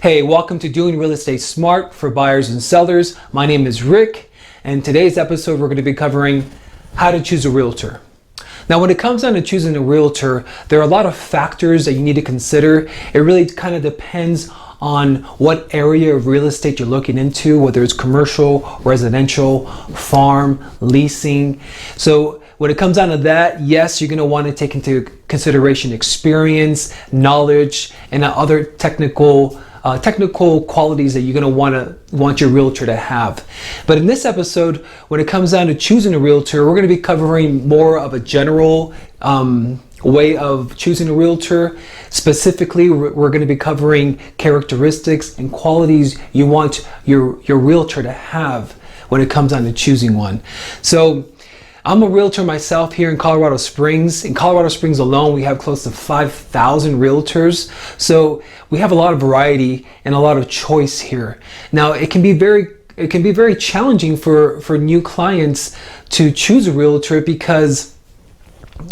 Hey, welcome to Doing Real Estate Smart for buyers and sellers. My name is Rick, and today's episode we're going to be covering how to choose a realtor. Now, when it comes down to choosing a realtor, there are a lot of factors that you need to consider. It really kind of depends on what area of real estate you're looking into, whether it's commercial, residential, farm, leasing. So when it comes down to that, yes, you're going to want to take into consideration experience, knowledge, and other technical qualities that you're going to want your realtor to have. But in this episode, when it comes down to choosing a realtor, we're going to be covering more of a general way of choosing a realtor. Specifically, we're going to be covering characteristics and qualities you want your realtor to have when it comes down to choosing one. So I'm a realtor myself here in Colorado Springs. In Colorado Springs alone, we have close to 5,000 realtors. So we have a lot of variety and a lot of choice here. Now, it can be very challenging for new clients to choose a realtor because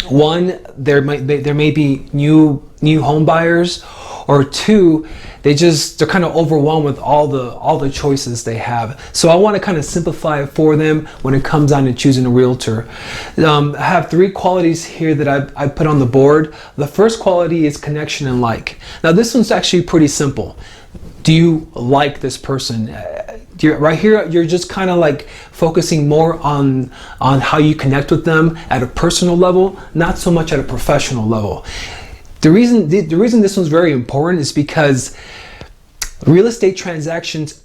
one, there may be new home buyers, or two, they're kind of overwhelmed with all the choices they have. So I want to kind of simplify it for them when it comes down to choosing a realtor. I have three qualities here that I put on the board. The first quality is connection and like. Now this one's actually pretty simple. Do you like this person? Right here, you're just kind of like focusing more on how you connect with them at a personal level, not so much at a professional level. The reason this one's very important is because real estate transactions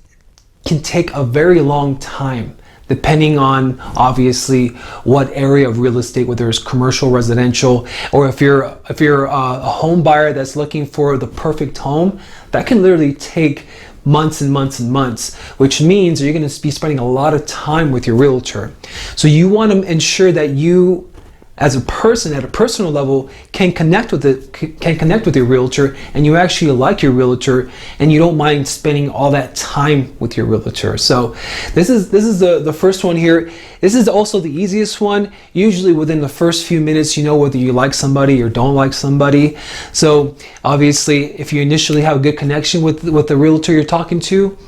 can take a very long time, depending on obviously what area of real estate, whether it's commercial, residential, or if you're a home buyer that's looking for the perfect home, that can literally take months and months and months, which means you're going to be spending a lot of time with your realtor. So you want to ensure that you, as a person at a personal level, can connect with your realtor, and you actually like your realtor, and you don't mind spending all that time with your realtor. So this is the first one here. This is also the easiest one. Usually within the first few minutes, you know whether you like somebody or don't like somebody. So obviously, if you initially have a good connection with the realtor you're talking to,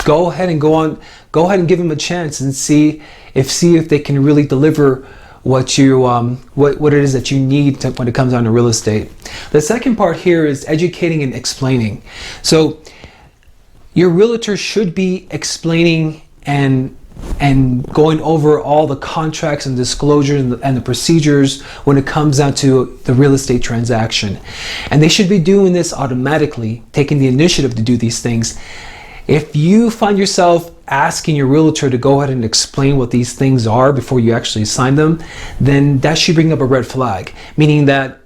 go ahead and give them a chance and see if they can really deliver what it is that you need when it comes down to real estate. The second part here is educating and explaining. So your realtor should be explaining and going over all the contracts and disclosures and the procedures when it comes down to the real estate transaction. And they should be doing this automatically, taking the initiative to do these things. If you find yourself asking your realtor to go ahead and explain what these things are before you actually sign them, then that should bring up a red flag, meaning that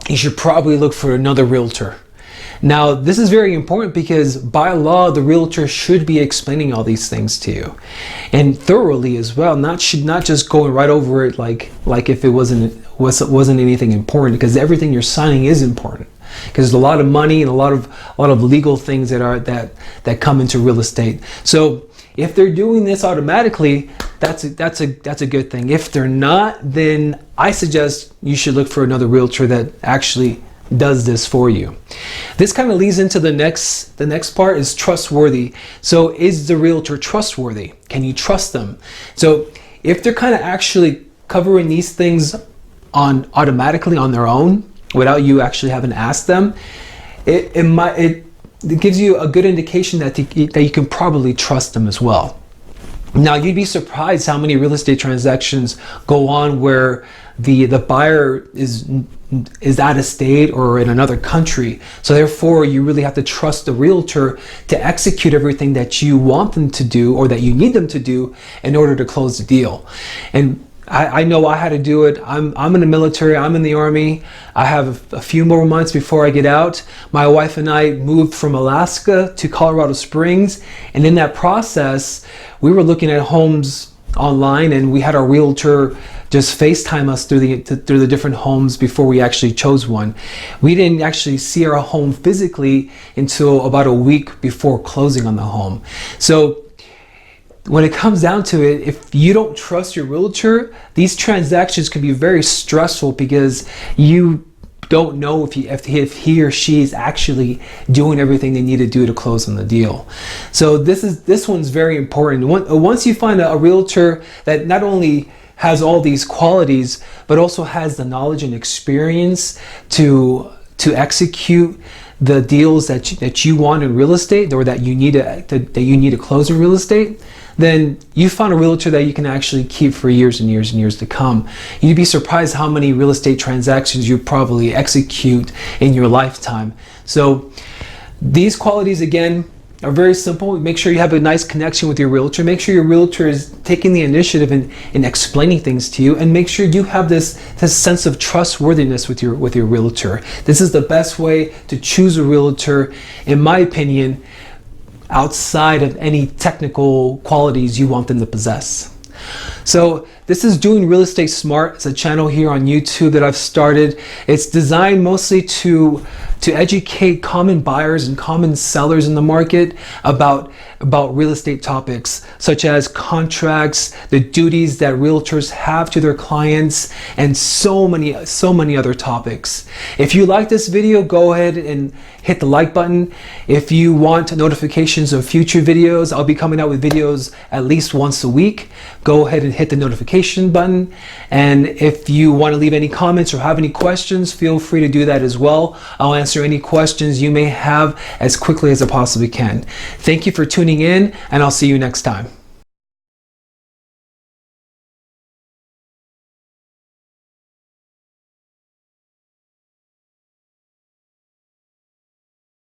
you should probably look for another realtor. Now, this is very important because by law, the realtor should be explaining all these things to you, and thoroughly as well. Not just going right over it like if it wasn't anything important, because everything you're signing is important. Because there's a lot of money and a lot of legal things that come into real estate. So if they're doing this automatically, that's a good thing. If they're not, then I suggest you should look for another realtor that actually does this for you. This kind of leads into the next part is trustworthy. So is the realtor trustworthy? Can you trust them? So if they're kind of actually covering these things automatically on their own, without you actually having to ask them, it gives you a good indication that you can probably trust them as well. Now, you'd be surprised how many real estate transactions go on where the buyer is out of state or in another country. So therefore, you really have to trust the realtor to execute everything that you want them to do or that you need them to do in order to close the deal. And I know I had to do it. I'm in the military, I'm in the Army. I have a few more months before I get out. My wife and I moved from Alaska to Colorado Springs, and in that process, we were looking at homes online, and we had our realtor just FaceTime us through the different homes before we actually chose one. We didn't actually see our home physically until about a week before closing on the home. So when it comes down to it, if you don't trust your realtor, these transactions can be very stressful because you don't know if he or she is actually doing everything they need to do to close on the deal. So this one's very important. Once you find a realtor that not only has all these qualities, but also has the knowledge and experience to execute the deals that you want in real estate, or that you need to close in real estate, then you found a realtor that you can actually keep for years and years and years to come. You'd be surprised how many real estate transactions you probably execute in your lifetime. So these qualities, again, are very simple. Make sure you have a nice connection with your realtor. Make sure your realtor is taking the initiative in explaining things to you, and make sure you have this sense of trustworthiness with your realtor. This is the best way to choose a realtor, in my opinion, outside of any technical qualities you want them to possess. So this is Doing Real Estate Smart. It's a channel here on YouTube that I've started. It's designed mostly to educate common buyers and common sellers in the market about real estate topics such as contracts, the duties that realtors have to their clients, and so many other topics. If you like this video, go ahead and hit the like button. If you want notifications of future videos, I'll be coming out with videos at least once a week. Go ahead and hit the notification button. And if you want to leave any comments or have any questions, feel free to do that as well. I'll answer any questions you may have as quickly as I possibly can. Thank you for tuning in, and I'll see you next time.